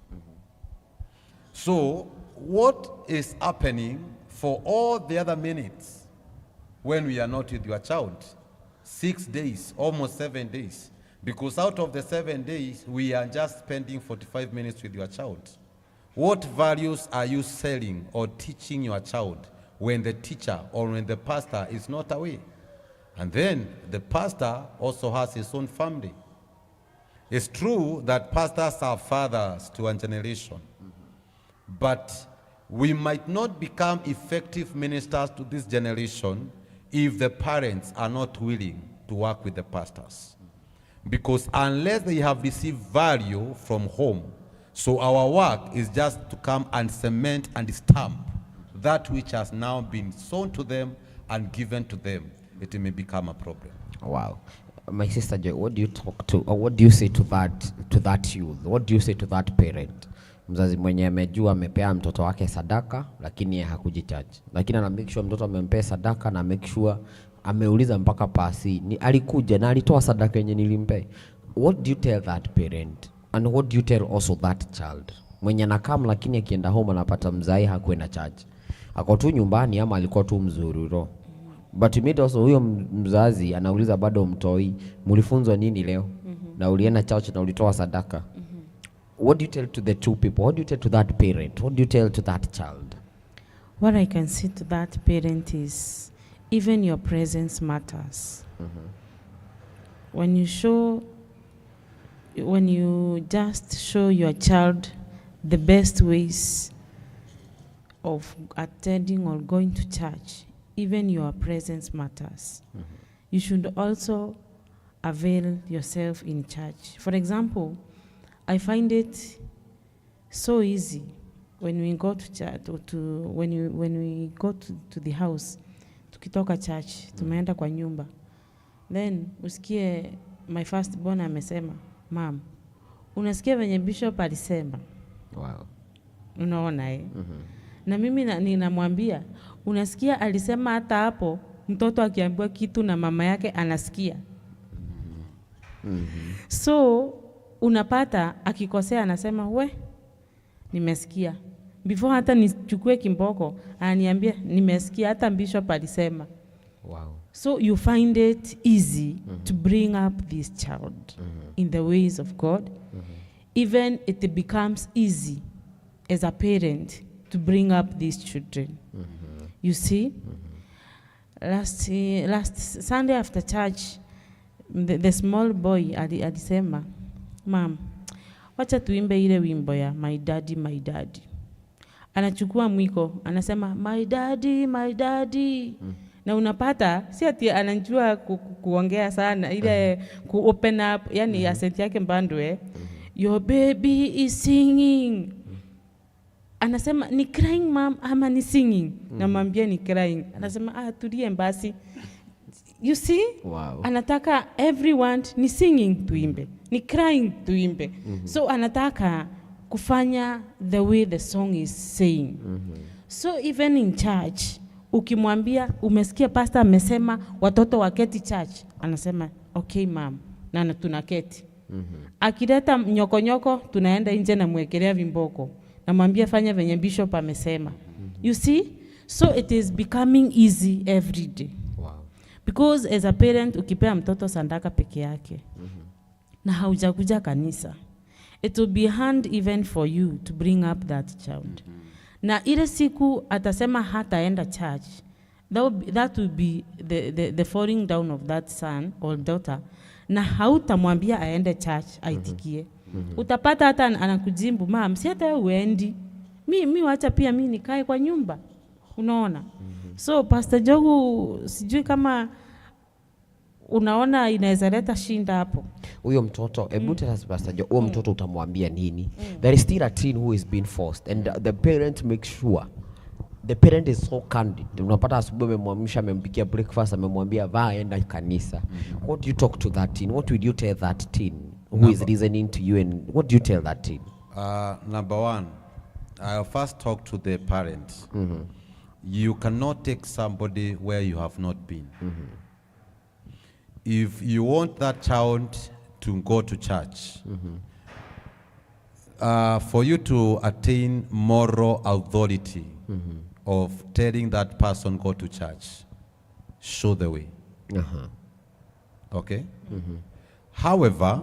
So what is happening for all the other minutes when we are not with your child? 6 days, almost 7 days. Because out of the 7 days, we are just spending 45 minutes with your child. What values are you selling or teaching your child when the teacher or when the pastor is not away? And then the pastor also has his own family. It's true that pastors are fathers to a generation, but we might not become effective ministers to this generation if the parents are not willing to work with the pastors. Because unless they have received value from home, so our work is just to come and cement and stamp that which has now been sown to them and given to them, it may become a problem. Wow. My sister Joy, what do you talk to, or what do you say to that youth? What do you say to that parent? Mzazi mwenye amejua amepea mtoto wake sadaka, lakini hakuji church. Lakini ana make sure mtoto amempea sadaka na make sure ameuliza mpaka pasi ni alikuja na alitoa sadaka yenye nilimpea. What do you tell that parent? And what do you tell also that child? Mwenye anakam lakini akienda home anapata mzai hakwenda church. Ako tu nyumbani ama alikuwa tu mzururo. But maybe also huyo mzazi anauliza bado mtoi, mulifunzwa nini leo? Na ulienda church na ulitoa sadaka. What do you tell to the two people? What do you tell to that parent? What do you tell to that child? What I can say to that parent is, even your presence matters. When you just show your child the best ways of attending or going to church, even your presence matters. You should also avail yourself in church. For example, I find it so easy when we go to church, or when we go to the house, tukitoka church, tumeenda kwa nyumba. Then usikie my firstborn amesema, "Mom, unasikia venye bishop alisema?" Wow. Unaona Na mimi ninamwambia, unasikia alisema hata hapo mtoto akiambiwa kitu na mama yake anasikia. So unapata akikosea anasema, "We, nimesikia." Before hata nichukue kimboko, ananiambia, "Nimesikia hata bishop alisema." Wow. So you find it easy to bring up this child in the ways of God. Even it becomes easy as a parent to bring up these children. You see? Last Sunday after church, the small boy alisema, "Mom, wacha tuimbe ile wimbo ya My Daddy, My Daddy." anachukua mwiko, anasema my daddy. Na unapata si ati anajua kuongea sana, ile open up, yani accent yake mbandwe. Your baby is singing. Anasema ni crying mom ama ni singing? Namwambia ni crying. Anasema tulie basi. You see? Wow. Anataka everyone ni singing tuimbe, ni crying tuimbe. So anataka kufanya the way the song is saying. So even in church, ukimwambia umesikia pastor amesema watoto waketi church, anasema okay mom, na tunaketi. Akileta nyoko tunaenda nje na mwekelea vimboko. Namwambia fanya venye bishop amesema. You see? So it is becoming easy every day. Wow. Because as a parent ukipea mtoto sandaka peke yake na haujakuja kanisa, it will be hard even for you to bring up that child. Na ile siku atasema hataenda church, that will be the falling down of that son or daughter, na hautamwambia aende church aitikie. Utapata hata anakujimbu, mom si hata uendi, mi wacha pia mi nikae kwa nyumba. Unaona? So Pastor Jogu, sijui kama unaona inaweza leta shinda hapo. Huyo mtoto, hebu tell us Pastor Jogu, huyo mtoto utamwambia nini? There is still a teen who is being forced, and the parent makes sure. The parent is so candid. Unapata asubuhi amemwamsha, amempikia breakfast, amemwambia vaa enda kanisa. What do you talk to that teen? What would you tell that teen who is listening to you, and what do you tell that teen? Number one, I'll first talk to the parent. You cannot take somebody where you have not been. If you want that child to go to church, for you to attain moral authority of telling that person go to church, show the way. Okay? However,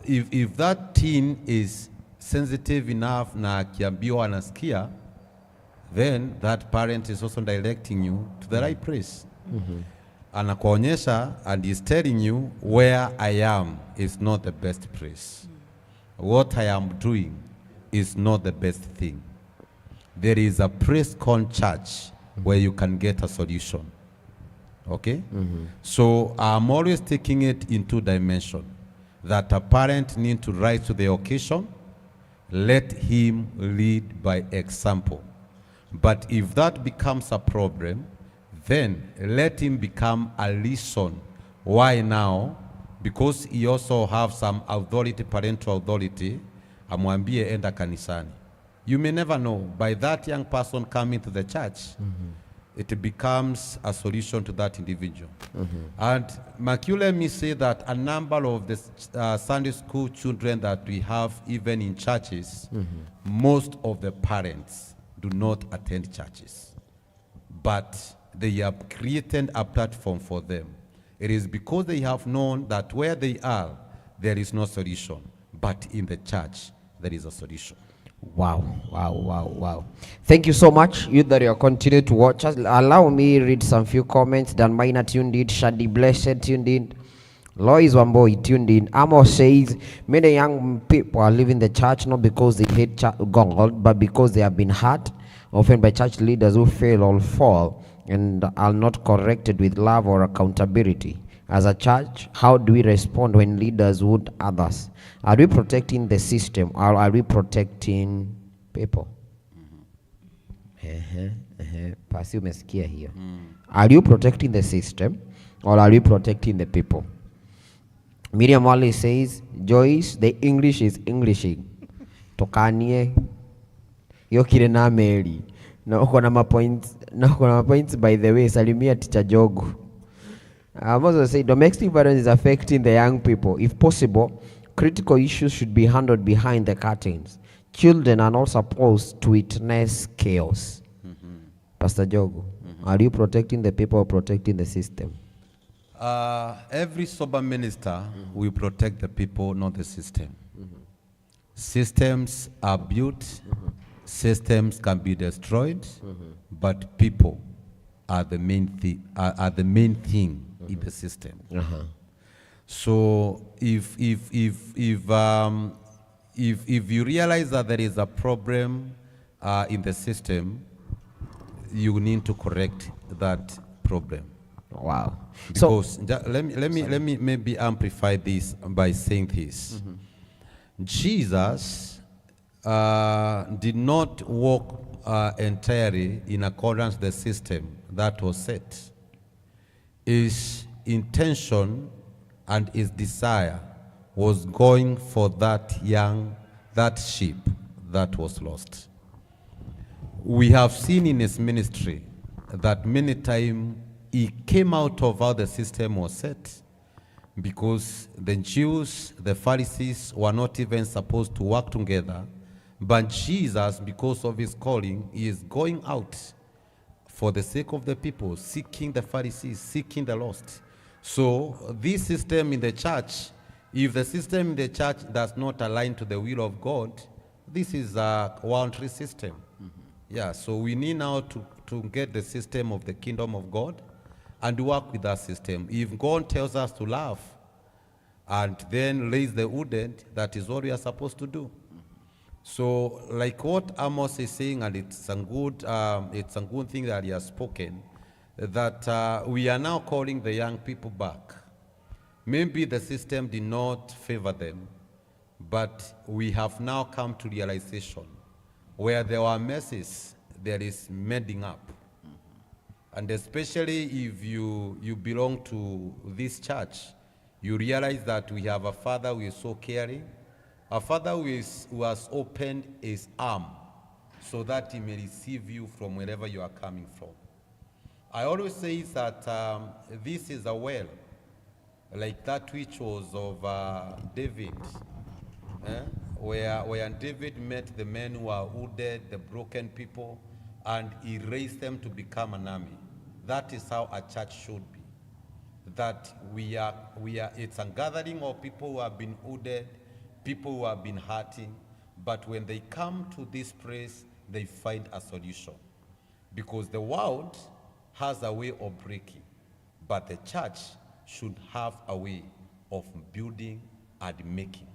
if that teen is sensitive enough na akiambiwa anasikia, then that parent is also directing you to the right place. Anakuonyesha and is telling you where I am is not the best place. What I am doing is not the best thing. There is a place called church where you can get a solution. Okay? So I'm always taking it in two dimensions. That a parent needs to rise to the occasion. Let him lead by example. But if that becomes a problem, then let him become a reason. Why now? Because he also have some authority, parental authority. Amwambie enda kanisani. You may never know. By that young person coming to the church, it becomes a solution to that individual. And Makule, let me say that a number of the Sunday school children that we have even in churches, most of the parents do not attend churches. But they have created a platform for them. It is because they have known that where they are, there is no solution. But in the church, there is a solution. Wow. Thank you so much, you that you continue to watch us. Allow me read some few comments. Dan Minor tuned in, Shadi Blessed tuned in, Lois Wamboi tuned in. Amos says, many young people are leaving the church not because they hate God, but because they have been hurt, often by church leaders who fail or fall and are not corrected with love or accountability. As a church, how do we respond when leaders wound others? Are we protecting the system or are we protecting people? Pasi umesikia hiyo. Are you protecting the system or are you protecting the people? Miriam Wally says, Joyce, the English is Englishing. Tokanie. Yokire na Mary. Na uko na mapoints by the way, salimia teacher Jogu. I'm also saying domestic violence is affecting the young people. If possible, critical issues should be handled behind the curtains. Children are not supposed to witness chaos. Pastor Jogo, are you protecting the people or protecting the system? Every sober minister will protect the people, not the system. Systems are built, systems can be destroyed, but people are the main thing in the system. So if if you realize that there is a problem in the system, you need to correct that problem. Wow. Because let me maybe amplify this by saying this. Jesus did not walk entirely in accordance with the system that was set. His intention and his desire was going for that sheep that was lost. We have seen in his ministry that many times he came out of how the system was set, because the Jews, the Pharisees were not even supposed to work together. But Jesus, because of his calling, he is going out for the sake of the people, seeking the Pharisees, seeking the lost. So this system in the church, if the system in the church does not align to the will of God, this is a voluntary system. Yeah, so we need now to get the system of the kingdom of God and work with that system. If God tells us to love and then raise the wounded, that is what we are supposed to do. So, like what Amos is saying, and it's a good thing that he has spoken, that we are now calling the young people back. Maybe the system did not favor them, but we have now come to realization where there were messes, there is mending up. And especially if you belong to this church, you realize that we have a Father who is so caring, a Father who has opened his arm so that he may receive you from wherever you are coming from. I always say that this is a well, like that which was of David, where David met the men who are wounded, the broken people, and he raised them to become an army. That is how a church should be. That it's a gathering of people who have been wounded, people who have been hurting, but when they come to this place, they find a solution. Because the world has a way of breaking, but the church should have a way of building and making.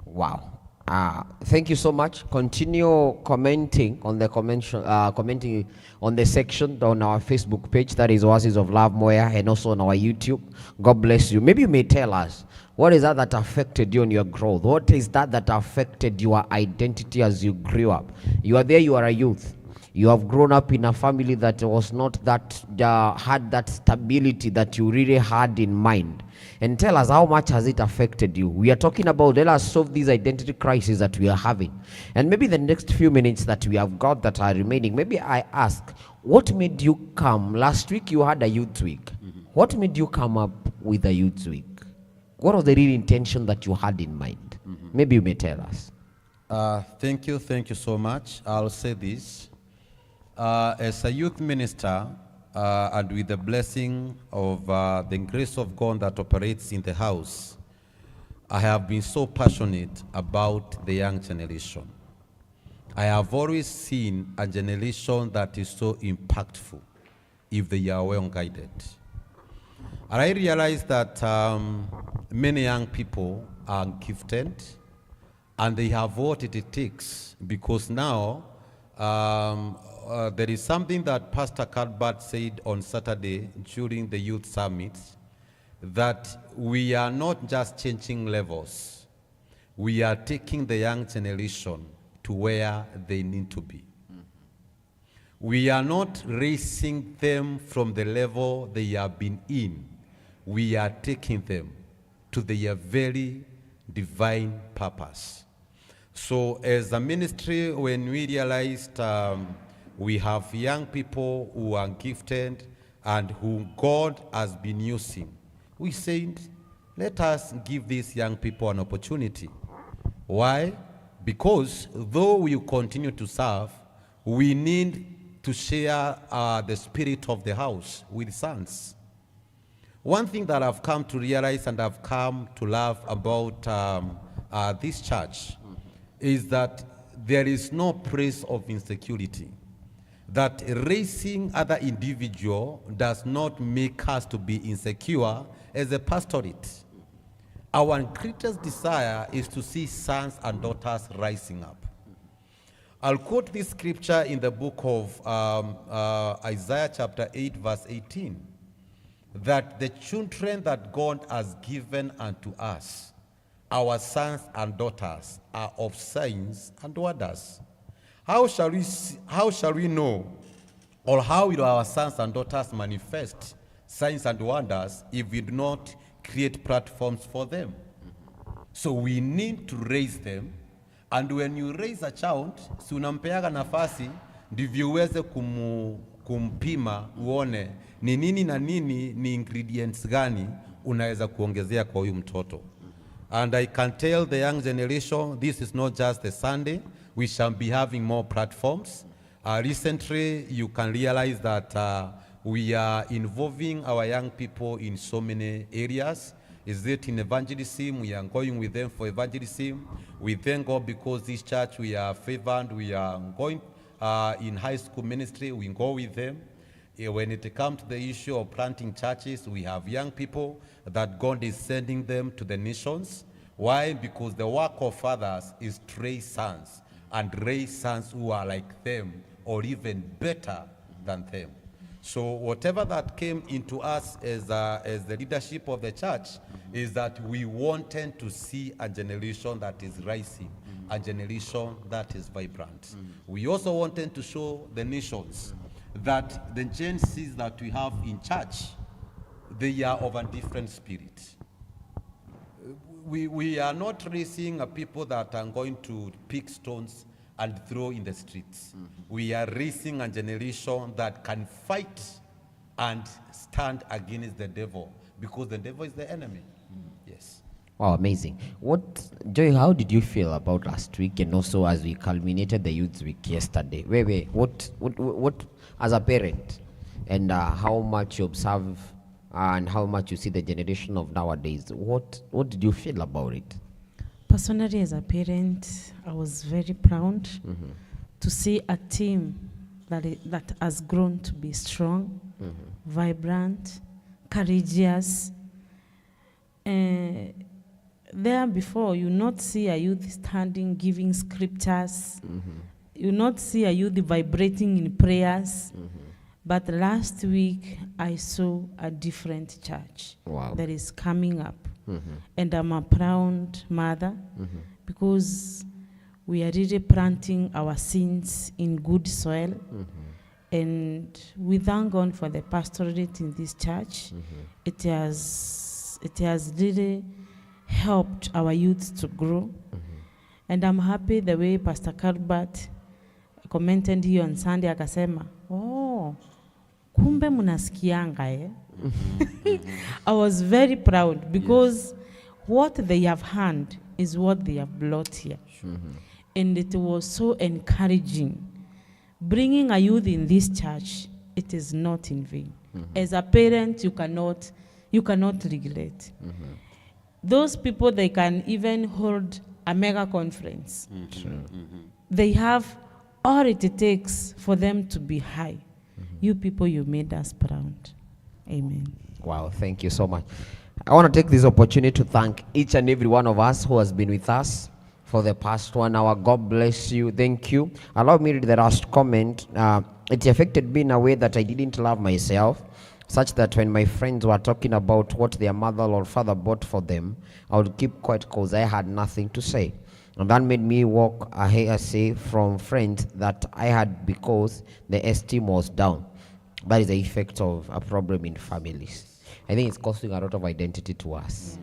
Wow. Thank you so much. Continue commenting on the commenting on the section on our Facebook page, that is Oasis of Love Moya, and also on our YouTube. God bless you. Maybe you may tell us, what is that affected you in your growth? What is that affected your identity as you grew up? You are there, you are a youth. You have grown up in a family that was not that had that stability that you really had in mind. And tell us, how much has it affected you? We are talking about, let us solve these identity crises that we are having. And maybe the next few minutes that we have got that are remaining, maybe I ask, what made you come? Last week you had a youth week. What made you come up with a youth week? What was the real intention that you had in mind? Maybe you may tell us. Thank you so much. I'll say this. As a youth minister, and with the blessing of the grace of God that operates in the house, I have been so passionate about the young generation. I have always seen a generation that is so impactful if they are well guided. And I realize that many young people are gifted and they have what it takes, because now there is something that Pastor Cuthbert said on Saturday during the youth summit, that we are not just changing levels, we are taking the young generation to where they need to be. We are not raising them from the level they have been in. We are taking them to their very divine purpose. So as a ministry, when we realized we have young people who are gifted and who God has been using, we said, let us give these young people an opportunity. Why? Because though we continue to serve, we need to share the spirit of the house with sons. One thing that I've come to realize and I've come to love about this church is that there is no place of insecurity. That raising other individual does not make us to be insecure as a pastorate. Our greatest desire is to see sons and daughters rising up. I'll quote this scripture in the book of Isaiah chapter 8, verse 18, that the children that God has given unto us, our sons and daughters, are of signs and wonders. How shall we know, or how will our sons and daughters manifest signs and wonders if we do not create platforms for them? So we need to raise them, and when you raise a child, si unampeaga nafasi ndivyo uweze kumpima uone ni nini na nini ni ingredients gani unaweza kuongezea kwa huyu mtoto. And I can tell the young generation, this is not just a Sunday. We shall be having more platforms. Recently, you can realize that we are involving our young people in so many areas. Is it in evangelism? We are going with them for evangelism. We thank God because this church, we are favored. We are going in high school ministry. We go with them. When it comes to the issue of planting churches, we have young people that God is sending them to the nations. Why? Because the work of fathers is to raise sons, and raise sons who are like them or even better than them. So whatever that came into us as the leadership of the church is that we wanted to see a generation that is rising, a generation that is vibrant. We also wanted to show the nations that the Gen Zs that we have in church, they are of a different spirit. We are not raising a people that are going to pick stones and throw in the streets. We are raising a generation that can fight and stand against the devil, because the devil is the enemy. Yes. Wow, amazing. Joy, how did you feel about last week, and also as we culminated the Youth Week yesterday? Wait, what as a parent, and how much you observe and how much you see the generation of nowadays, what did you feel about it? Personally, as a parent, I was very proud to see a team that has grown to be strong, vibrant, courageous. There before, you not see a youth standing giving scriptures. You not see a youth vibrating in prayers. But last week, I saw a different church that is coming up. And I'm a proud mother because we are really planting our seeds in good soil. And we thank God for the pastorate in this church. It has really helped our youth to grow. And I'm happy the way Pastor Calbert commented here on Sunday, akasema, oh, kumbe munasikianga eh? I was very proud because what they have heard is what they have brought here. And it was so encouraging. Bringing a youth in this church, it is not in vain. As a parent, you cannot regret. Those people, they can even hold a mega conference. They have all it takes for them to be high. You people, you made us proud. Amen. Wow, thank you so much. I want to take this opportunity to thank each and every one of us who has been with us for the past 1 hour. God bless you. Thank you. Allow me to read the last comment. It affected me in a way that I didn't love myself, such that when my friends were talking about what their mother or father bought for them, I would keep quiet because I had nothing to say. And that made me walk away from friends that I had because the esteem was down. That is the effect of a problem in families. I think it's costing a lot of identity to us.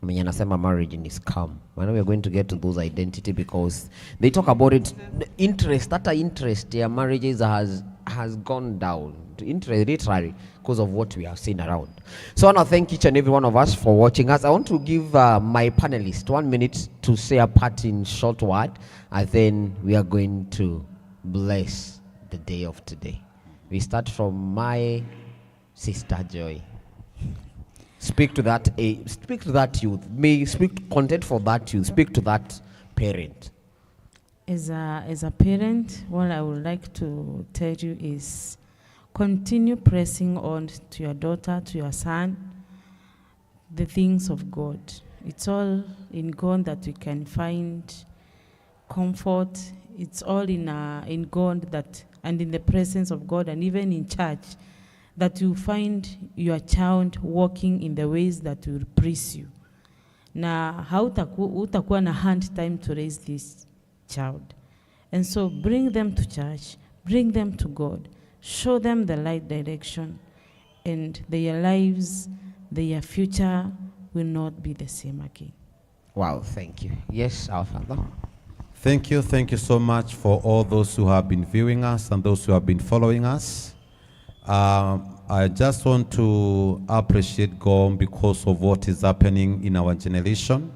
Mwenye anasema marriage ni scam. When we are going to get to those identity, because they talk about it, the interest, that interest, yeah, marriages has gone down. Interest literally because of what we have seen around. So I want to thank each and every one of us for watching us. I want to give my panelists 1 minute to say a part in short word, and then we are going to bless the day of today. We start from my sister Joy. Speak to that youth. May speak content for that youth. Speak to that parent. As a parent, what I would like to tell you is continue pressing on to your daughter, to your son. the things of God. It's all in God that we can find comfort. It's all in God that, and in the presence of God, and even in church, that you find your child walking in the ways that will please you. Na hautakuwa na hand time to raise this child. And so bring them to church, bring them to God, show them the right direction, and their lives, their future will not be the same again. Wow, thank you. Yes, our Father. Thank you so much for all those who have been viewing us and those who have been following us. I just want to appreciate God because of what is happening in our generation.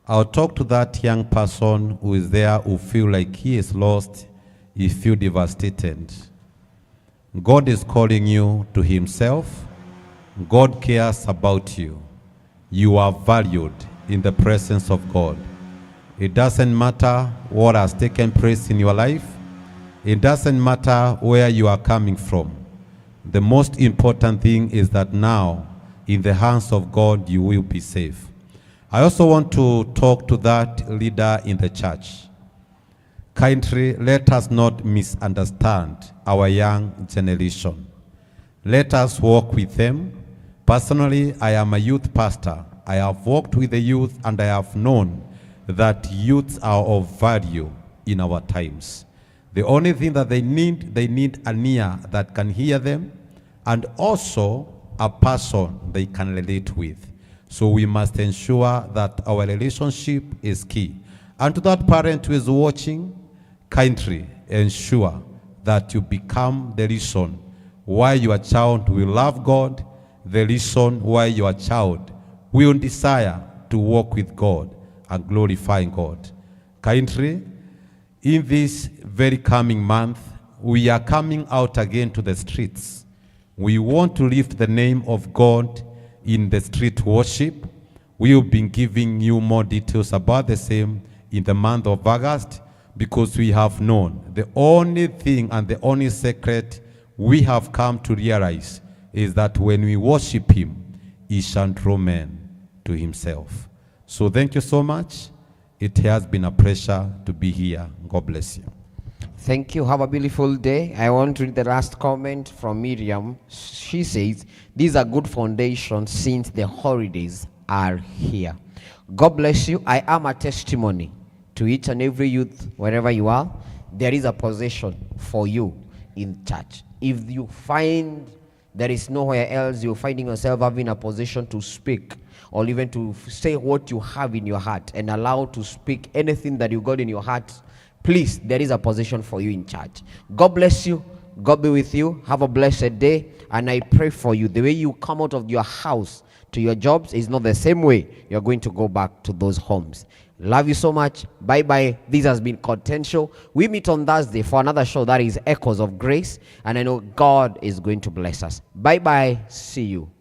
I'll talk to that young person who is there who feel like he is lost, he feel devastated. God is calling you to himself. God cares about you. You are valued in the presence of God. It doesn't matter what has taken place in your life. It doesn't matter where you are coming from. The most important thing is that now, in the hands of God, you will be safe. I also want to talk to that leader in the church. Kindly, let us not misunderstand our young generation. Let us walk with them. Personally, I am a youth pastor. I have walked with the youth, and I have known that youths are of value in our times. The only thing that they need an ear that can hear them, and also a person they can relate with. So we must ensure that our relationship is key. And to that parent who is watching, kindly ensure that you become the reason why your child will love God, the reason why your child will desire to walk with God and glorify God. Kindly, in this very coming month, we are coming out again to the streets. We want to lift the name of God in the street worship. We will be giving you more details about the same in the month of August, because we have known the only thing and the only secret we have come to realize is that when we worship him, he shall draw men to himself. So thank you so much. It has been a pleasure to be here. God bless you. Thank you. Have a beautiful day. I want to read the last comment from Miriam. She says, these are good foundations since the holidays are here. God bless you. I am a testimony to each and every youth, wherever you are. There is a position for you in church. If you find there is nowhere else, you're finding yourself having a position to speak, or even to say what you have in your heart and allow to speak anything that you got in your heart, please, there is a position for you in church. God bless you. God be with you. Have a blessed day. And I pray for you. The way you come out of your house to your jobs is not the same way you're going to go back to those homes. Love you so much. Bye-bye. This has been Contend Show. We meet on Thursday for another show that is Echoes of Grace. And I know God is going to bless us. Bye-bye. See you.